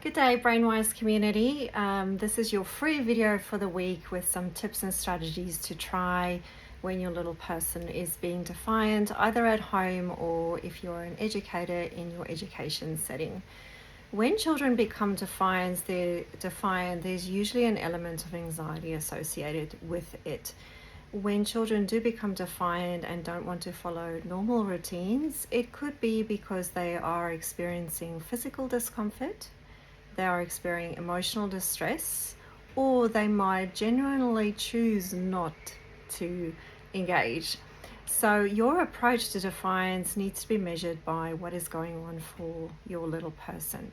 Good day, Brainwise community. This is your free video for the week with some tips and strategies to try when your little person is being defiant, either at home or if you're an educator in your education setting. When children become defiant, there's usually an element of anxiety associated with it. When children do become defiant and don't want to follow normal routines, it could be because they are experiencing physical discomfort, they are experiencing emotional distress, or they might genuinely choose not to engage. So your approach to defiance needs to be measured by what is going on for your little person.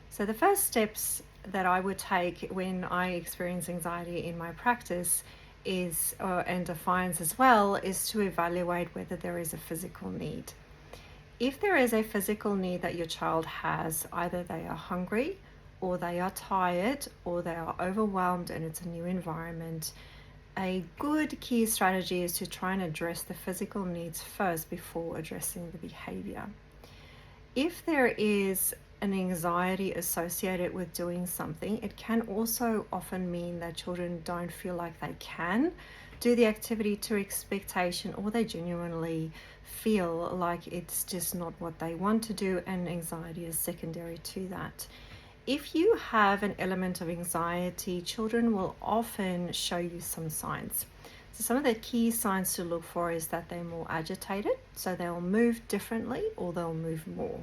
So the first steps that I would take when I experience anxiety in my practice and defiance as well, is to evaluate whether there is a physical need. If there is a physical need that your child has, either they are hungry, or they are tired, or they are overwhelmed and it's a new environment, a good key strategy is to try and address the physical needs first before addressing the behavior. If there is an anxiety associated with doing something, it can also often mean that children don't feel like they can do the activity to expectation, or they genuinely feel like it's just not what they want to do, and anxiety is secondary to that. If you have an element of anxiety, children will often show you some signs. So some of the key signs to look for is that they're more agitated, so they'll move differently or they'll move more.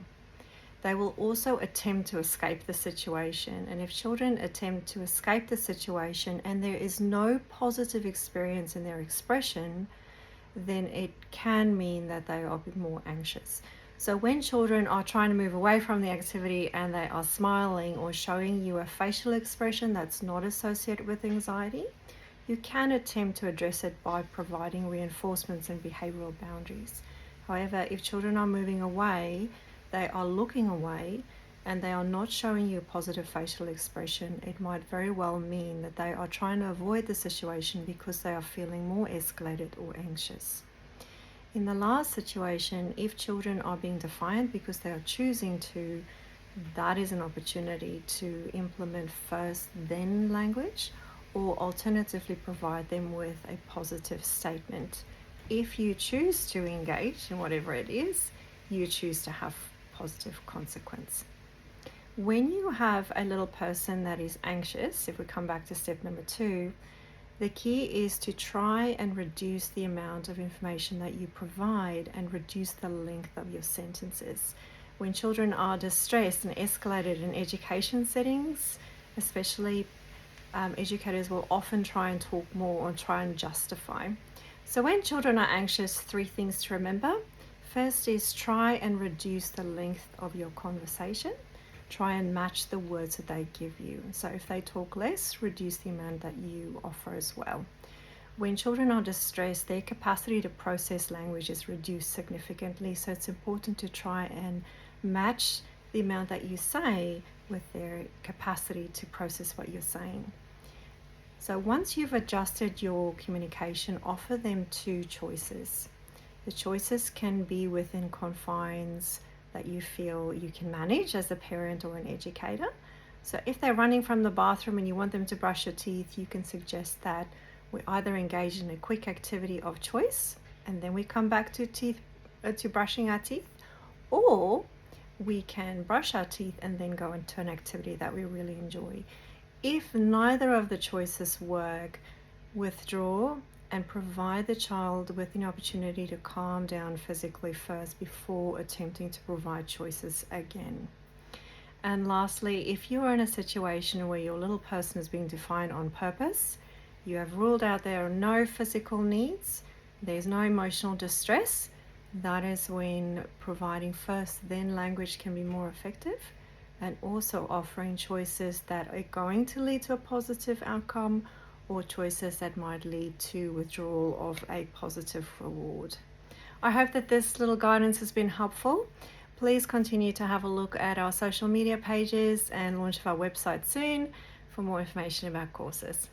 They will also attempt to escape the situation, and if children attempt to escape the situation and there is no positive experience in their expression, then it can mean that they are a bit more anxious. So when children are trying to move away from the activity and they are smiling or showing you a facial expression that's not associated with anxiety, you can attempt to address it by providing reinforcements and behavioral boundaries. However, if children are moving away, they are looking away, and they are not showing you a positive facial expression, it might very well mean that they are trying to avoid the situation because they are feeling more escalated or anxious. In the last situation, if children are being defiant because they are choosing to, that is an opportunity to implement first then language, or alternatively provide them with a positive statement. If you choose to engage in whatever it is, you choose to have positive consequence. When you have a little person that is anxious, if we come back to step number 2, the key is to try and reduce the amount of information that you provide and reduce the length of your sentences. When children are distressed and escalated in education settings, especially, educators will often try and talk more or try and justify. So when children are anxious, 3 things to remember. First is try and reduce the length of your conversation. Try and match the words that they give you. So if they talk less, reduce the amount that you offer as well. When children are distressed, their capacity to process language is reduced significantly. So it's important to try and match the amount that you say with their capacity to process what you're saying. So once you've adjusted your communication, offer them 2 choices. The choices can be within confines that you feel you can manage as a parent or an educator. So if they're running from the bathroom and you want them to brush your teeth, you can suggest that we either engage in a quick activity of choice and then we come back to brushing our teeth, or we can brush our teeth and then go into an activity that we really enjoy. If neither of the choices work, withdraw and provide the child with an opportunity to calm down physically first before attempting to provide choices again. And lastly, if you are in a situation where your little person is being defiant on purpose, you have ruled out there are no physical needs, there's no emotional distress, that is when providing first then language can be more effective, and also offering choices that are going to lead to a positive outcome, or choices that might lead to withdrawal of a positive reward. I hope that this little guidance has been helpful. Please continue to have a look at our social media pages and launch of our website soon for more information about courses.